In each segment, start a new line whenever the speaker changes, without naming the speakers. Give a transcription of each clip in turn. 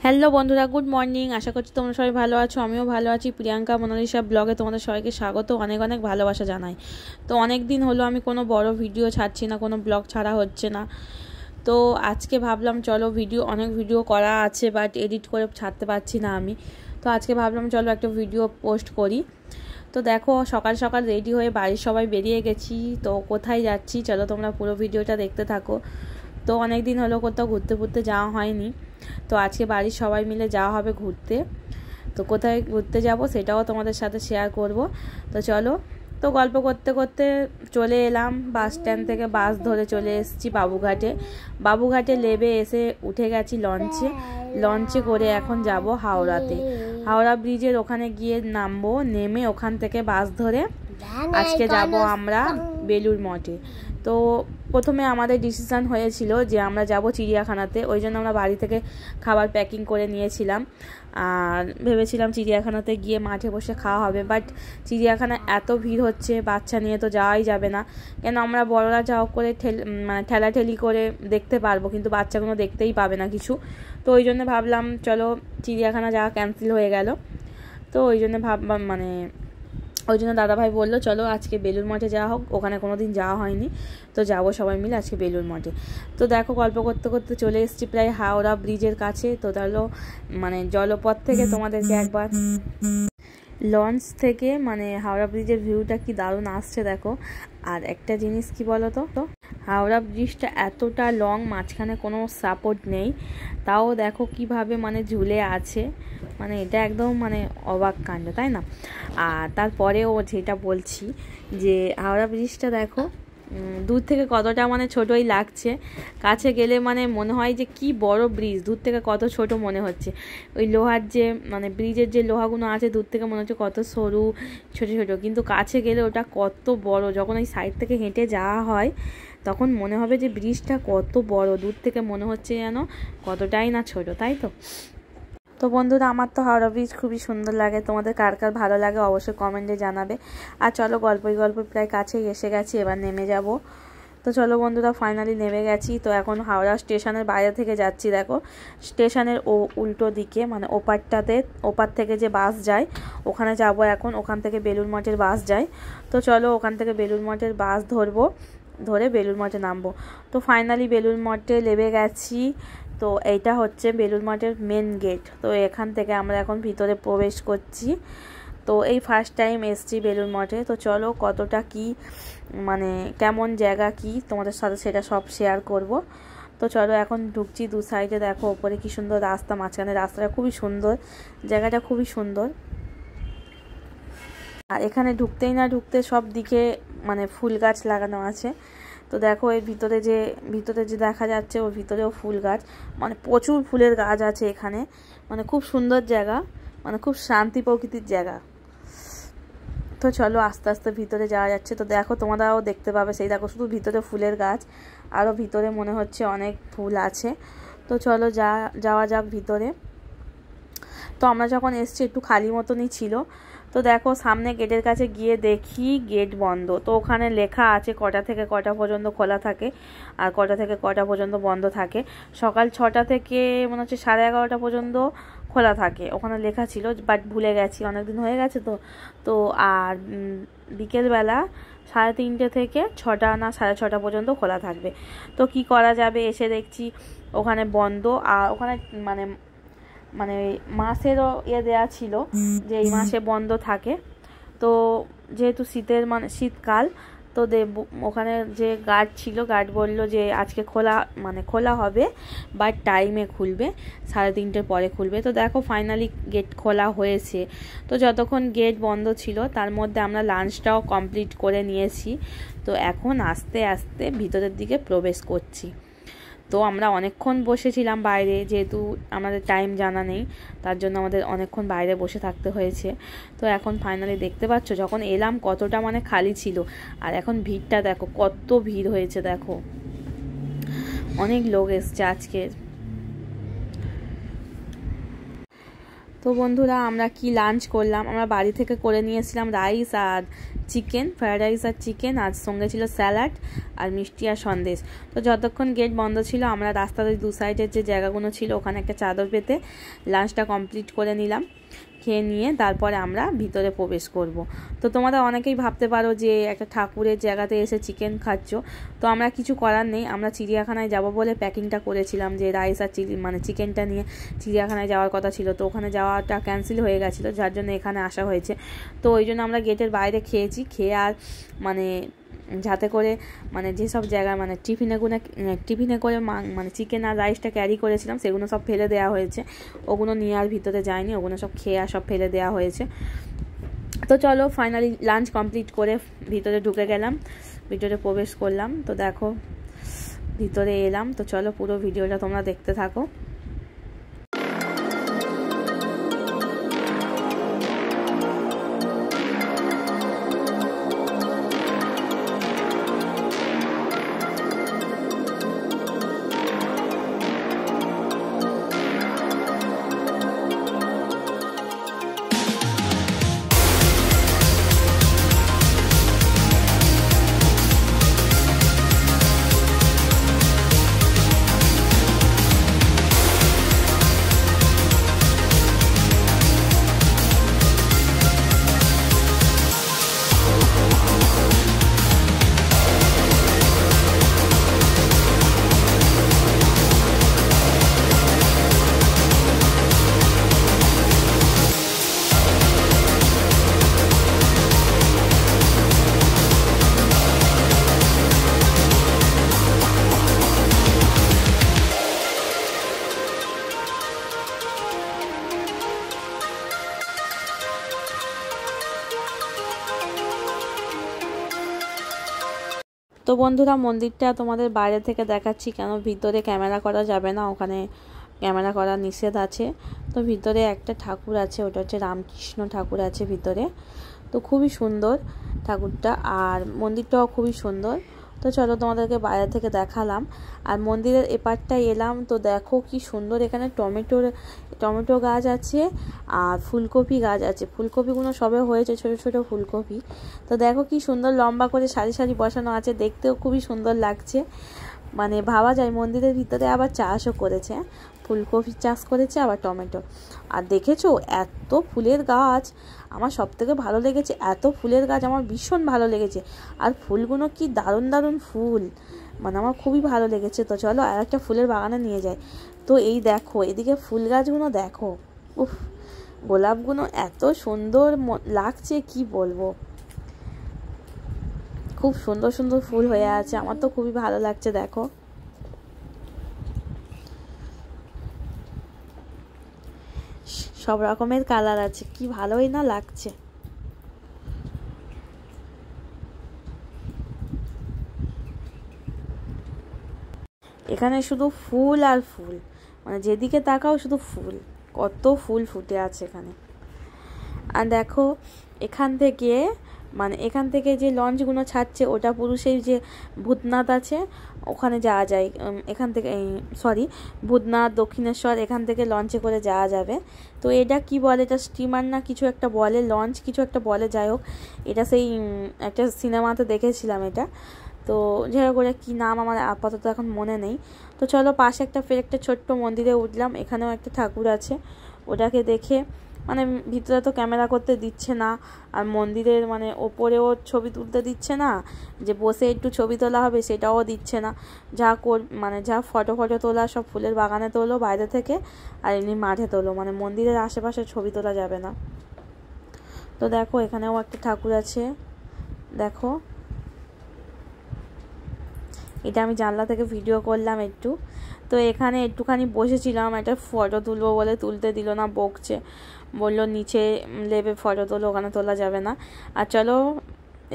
Hello বন্ধুরা, good morning. আশা করছি তোমরা সবাই ভালো আছো, আমিও ভালো আছি। প্রিয়াঙ্কা মোনালিসা ব্লগে তোমাদের সবাইকে স্বাগত, অনেক অনেক ভালোবাসা জানাই। তো অনেক দিন হলো আমি কোনো বড় ভিডিও ছাড়ছি না, কোনো ব্লগ ছাড়া হচ্ছে না। তো আজকে ভাবলাম চলো অনেক ভিডিও করা আছে, বাট এডিট করে ছাড়তে পারছি না আমি। তো আজকে ভাবলাম চলো একটা ভিডিও পোস্ট করি। তো দেখো, সকাল সকাল রেডি হয়ে বাড়ির সবাই বেরিয়ে গেছি। তো কোথায় যাচ্ছি চলো তোমরা পুরো ভিডিওটা দেখতে থাকো। তো অনেক দিন হলো কোথাও ঘুরতে যাওয়া হয়নি, তো আজকে বাড়ির সবাই মিলে যাওয়া হবে ঘুরতে। তো কোথায় ঘুরতে যাব সেটাও তোমাদের সাথে শেয়ার করব। তো চলো, তো গল্প করতে করতে চলে এলাম বাস স্ট্যান্ড থেকে, বাস ধরে চলে এসেছি বাবুঘাটে নেমে এসে উঠে গেছি লঞ্চে করে এখন যাব হাওড়াতে। হাওড়া ব্রিজের ওখানে গিয়ে নামবো, নেমে ওখান থেকে বাস ধরে আজকে যাব আমরা বেলুড় মঠে। তো প্রথমে আমাদের ডিসিশান হয়েছিল যে আমরা যাব চিড়িয়াখানাতে, ওই জন্য আমরা বাড়ি থেকে খাবার প্যাকিং করে নিয়েছিলাম আর ভেবেছিলাম চিড়িয়াখানাতে গিয়ে মাঠে বসে খাওয়া হবে। বাট চিড়িয়াখানায় এত ভিড় হচ্ছে, বাচ্চা নিয়ে তো যাওয়াই যাবে না, কেন আমরা বড়রা যাও করে ঠেলাঠেলি করে দেখতে পারবো, কিন্তু বাচ্চাগুলো দেখতেই পাবে না কিছু। তো ওই জন্য ভাবলাম চলো চিড়িয়াখানা যাওয়া ক্যান্সেল হয়ে গেল। তো ওই জন্য ওই জন্য দাদাভাই বললো চলো আজকে বেলুড় মঠে যাওয়া হোক, ওখানে কোনো দিন যাওয়া হয়নি, তো যাবো সবাই মিলে আজকে বেলুড় মঠে। তো দেখো, গল্প করতে করতে চলে এসেছি প্রায় হাওড়া ব্রিজের কাছে। তো তাহলে জলপথ থেকে তোমাদেরকে একবার লঞ্চ থেকে হাওড়া ব্রিজের ভিউটা কি দারুণ আসছে দেখো। আর একটা জিনিস কি বলো তো, হাওড়া ব্রিজটা এতটা লং, মাঝখানে কোনো সাপোর্ট নেই, তাও দেখো কিভাবে ঝুলে আছে, এটা একদম অবাক কাণ্ড, তাই না? আর তারপরেও যেটা বলছি যে হাওড়া ব্রিজটা দেখো দূর থেকে কতটা ছোটই লাগছে, কাছে গেলে মনে হয় যে কি বড় ব্রিজ, দূর থেকে কত ছোট মনে হচ্ছে। ওই লোহার যে ব্রিজের যে লোহাগুলো আছে দূর থেকে মনে হচ্ছে কত সরু ছোট ছোট, কিন্তু কাছে গেলে ওটা কত বড়। যখন ওই সাইড থেকে হেঁটে যাওয়া হয় তখন মনে হবে যে ব্রিজটা কত বড়, দূর থেকে মনে হচ্ছে যেন কতটাই না ছোট, তাই তো? তো বন্ধুরা, আমার তো হাওড়া ব্রিজ খুবই সুন্দর লাগে, তোমাদের কার কার ভালো লাগে অবশ্যই কমেন্টে জানাবে। আর চলো গল্পই প্রায় কাছেই এসে গেছি, এবার নেমে যাব। তো চলো বন্ধুরা, ফাইনালি নেমে গেছি। তো এখন হাওড়া স্টেশনের বাইরে থেকে যাচ্ছি, দেখো স্টেশনের উল্টো দিকে ওপার থেকে যে বাস যায় ওখানে যাব এখন, ওখান থেকে বেলুড় মঠের বাস যায়। তো চলো ওখান থেকে বেলুড় মঠের বাস ধরে বেলুড় মঠে নামবো। তো ফাইনালি বেলুড় মঠে নেমে গেছি। তো এইটা হচ্ছে বেলুড় মঠের মেন গেট। তো এখান থেকে আমরা এখন ভিতরে প্রবেশ করছি। তো এই ফার্স্ট টাইম এসছি বেলুড় মঠে। তো চলো কতটা কি কেমন জায়গা কি তোমাদের সাথে সেটা সব শেয়ার করব। তো চলো এখন ঢুকছি। দু সাইডে দেখো ওপরে কি সুন্দর রাস্তা, মাঝখানে রাস্তাটা খুবই সুন্দর, জায়গাটা খুবই সুন্দর। আর এখানে ঢুকতেই না ঢুকতে সব দিকে ফুল গাছ লাগানো আছে। তো দেখো এর ভিতরে যে দেখা যাচ্ছে ওর ভিতরেও ফুল গাছ, প্রচুর ফুলের গাছ আছে এখানে, খুব সুন্দর জায়গা, খুব শান্তি প্রকৃতির জায়গা। তো চলো আস্তে আস্তে ভিতরে যাওয়া যাচ্ছে। তো দেখো তোমরাও দেখতে পাবে, সেই দেখো শুধু ভিতরে ফুলের গাছ, আরও ভিতরে মনে হচ্ছে অনেক ফুল আছে। তো চলো যাওয়া যাক ভিতরে। তো আমরা যখন এসছি একটু খালি মতনই ছিল। তো দেখো সামনে গেটের কাছে গিয়ে দেখি গেট বন্ধ। তো ওখানে লেখা আছে কটা থেকে কটা পর্যন্ত খোলা থাকে আর কটা থেকে কটা পর্যন্ত বন্ধ থাকে। সকাল 6টা থেকে মনে হচ্ছে 11:30 পর্যন্ত খোলা থাকে, ওখানে লেখা ছিল, বাট ভুলে গেছি, অনেকদিন হয়ে গেছে। তো আর বিকেলবেলা 3:30 থেকে 6টা না 6:30 পর্যন্ত খোলা থাকবে। তো কি করা যাবে, এসে দেখছি ওখানে বন্ধ। আর ওখানে মাসেরও দেওয়া ছিল যে এই মাসে বন্ধ থাকে। তো যেহেতু শীতকাল, তো ওখানে যে গার্ড ছিল, গার্ড বলল যে আজকে খোলা হবে, বাট টাইমে খুলবে, 3:30 পরে খুলবে। তো দেখো ফাইনালি গেট খোলা হয়েছে। তো যতক্ষণ গেট বন্ধ ছিল তার মধ্যে আমরা লাঞ্চটাও কমপ্লিট করে নিয়েছি। তো এখন আস্তে আস্তে ভিতরের দিকে প্রবেশ করছি। তো আমরা অনেকক্ষণ বসেছিলাম বাইরে, যেহেতু আমাদের টাইম জানা নেই, তার জন্য আমাদের অনেকক্ষণ বাইরে বসে থাকতে হয়েছে। তো এখন ফাইনালি দেখতে পাচ্ছ যখন এলাম কতটা খালি ছিল, আর এখন ভিড়টা দেখো কত ভিড় হয়েছে, দেখো অনেক লোক এসছে আজকে। তো বন্ধুরা, আমরা কি লাঞ্চ করলাম, আমরা বাড়ি থেকে করে নিয়েছিলাম রাইস আর চিকেন, ফ্রায়েড রাইস আর চিকেন, আর সঙ্গে ছিল স্যালাড আর মিষ্টি আর সন্দেশ। তো যতক্ষণ গেট বন্ধ ছিল আমরা রাস্তার ওই দু সাইডের যে জায়গাগুলো ছিল ওখানে একটা চাদর পেতে লাঞ্চটা কমপ্লিট করে নিলাম। খেয়ে নিয়ে তারপরে আমরা ভিতরে প্রবেশ করব। তো তোমরা অনেকেই ভাবতে পারো যে একটা ঠাকুরের জায়গাতে এসে চিকেন খাচ্ছ, তো আমরা কিছু করার নেই, আমরা চিড়িয়াখানায় যাব বলে প্যাকিংটা করেছিলাম, যে রাইস আর চিকেনটা নিয়ে চিড়িয়াখানায় যাওয়ার কথা ছিল, তো ওখানে যাওয়াটা ক্যান্সেল হয়ে গেছিলো, যার জন্য এখানে আসা হয়েছে। তো ওই জন্য আমরা গেটের বাইরে খেয়েছি, খেয়ে আর যাতে করে যেসব জায়গায় টিফিনে করে মানে চিকেন আর রাইসটা ক্যারি করেছিলাম সেগুলো সব ফেলে দেওয়া হয়েছে, ওগুলো নিয়ে আর ভিতরে যায়নি, ওগুলো সব খেয়ে আর সব ফেলে দেওয়া হয়েছে। তো চলো ফাইনালি লাঞ্চ কমপ্লিট করে ভিতরে ঢুকে গেলাম, ভিতরে প্রবেশ করলাম। তো দেখো ভিতরে এলাম, তো চলো পুরো ভিডিওটা তোমরা দেখতে থাকো। তো বন্ধুরা মন্দিরটা তোমাদের বাইরে থেকে দেখাচ্ছি, কেন ভিতরে ক্যামেরা করা যাবে না, ওখানে ক্যামেরা করা নিষেধ আছে। তো ভিতরে একটা ঠাকুর আছে, ওটা হচ্ছে রামকৃষ্ণ ঠাকুর আছে ভিতরে। তো খুবই সুন্দর ঠাকুরটা, আর মন্দিরটাও খুবই সুন্দর। তো চলো তোমাদেরকে বাইরে থেকে দেখালাম। আর মন্দিরের এপারটায় এলাম, তো দেখো কি সুন্দর এখানে টমেটো গাছ আছে আর ফুলকপি গাছ আছে, ফুলকপিগুলো সবে হয়েছে, ছোট ছোট ফুলকপি। তো দেখো কি সুন্দর লম্বা করে সারি সারি বসানো আছে, দেখতেও খুবই সুন্দর লাগছে। ভাবা যায় মন্দিরের ভিতরে আবার চাষও করেছে, ফুলকপি চাষ করেছে আবার টমেটো। আর দেখেছো এত ফুলের গাছ, আমার সব থেকে ভালো লেগেছে, এত ফুলের গাছ আমার ভীষণ ভালো লেগেছে। আর ফুলগুলো কি দারুণ দারুণ ফুল, আমার খুবই ভালো লেগেছে। তো চলো আর একটা ফুলের বাগানে নিয়ে যাই। তো এই দেখো এদিকে ফুল গাছগুলো দেখো, উফ গোলাপগুলো এত সুন্দর লাগছে কি বলবো, খুব সুন্দর সুন্দর ফুল হয়ে আছে, আমার তো খুবই ভালো লাগছে। দেখো সব রকমের কালার আছে, কি ভালোই না লাগছে। এখানে শুধু ফুল আর ফুল, যেদিকে তাকাও শুধু ফুল, কত ফুল ফুটে আছে এখানে। আর দেখো এখান থেকে যে লঞ্চগুলো ছাড়ছে ওটা পুরুষের যে ভূতনাথ আছে ওখানে যাওয়া যায়, এখান থেকে ভূতনাথ দক্ষিণেশ্বর এখান থেকে লঞ্চে করে যাওয়া যাবে। তো এটা কি বলে, এটা স্টিমার না কিছু একটা বলে, লঞ্চ কিছু একটা বলে, যাই হোক এটা সেই একটা সিনেমাতে দেখেছিলাম এটা। তো যাই হোক ওটা কী নাম আমার আপাতত এখন মনে নেই। তো চলো পাশে একটা ছোট্ট মন্দিরে উঠলাম, এখানেও একটা ঠাকুর আছে, ওটাকে দেখে ভিতরে তো ক্যামেরা করতে দিচ্ছে না, আর মন্দিরের ওপরেও ছবি তুলতে দিচ্ছে না, যে বসে একটু ছবি তোলা হবে সেটাও দিচ্ছে না। যা ফটো তোলা সব ফুলের বাগানে তোলো বাইরে থেকে, আর এমনি মাঠে তোলো, মন্দিরের আশেপাশে ছবি তোলা যাবে না। তো দেখো এখানেও একটা ঠাকুর আছে, দেখো এটা আমি জানলা থেকে ভিডিও করলাম একটু। তো এখানে একটুখানি বসেছিলাম, একটা ফটো তুলবো বলে তুলতে দিল না, বকছে, বললো নিচে লেবে ফটো তোলো, ওখানে তোলা যাবে না। আর চলো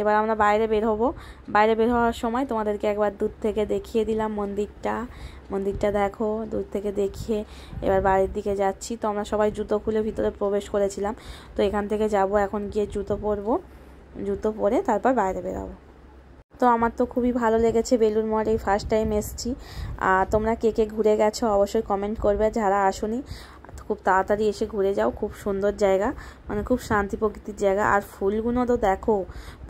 এবার আমরা বাইরে বের হবো। বাইরে বের হওয়ার সময় তোমাদেরকে একবার দূর থেকে দেখিয়ে দিলাম মন্দিরটা দেখো দূর থেকে দেখিয়ে এবার বাড়ির দিকে যাচ্ছি। তো আমরা সবাই জুতো খুলে ভিতরে প্রবেশ করেছিলাম, তো এখান থেকে যাব, এখন গিয়ে জুতো পরবো, জুতো পরে তারপর বাইরে বেরোবো। তো আমার তো খুবই ভালো লেগেছে বেলুড় মঠ, এই ফার্স্ট টাইম এসেছি। আর তোমরা কে কে ঘুরে গেছো অবশ্যই কমেন্ট করবে, যারা আসোনি খুব তাড়াতাড়ি এসে ঘুরে যাও, খুব সুন্দর জায়গা, খুব শান্তি প্রকৃতির জায়গা। আর ফুলগুলো তো দেখো,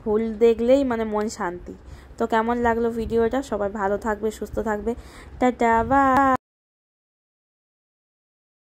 ফুল দেখলেই মানে মন শান্তি। তো কেমন লাগলো ভিডিওটা? সবাই ভালো থাকবে, সুস্থ থাকবে। Tata, by.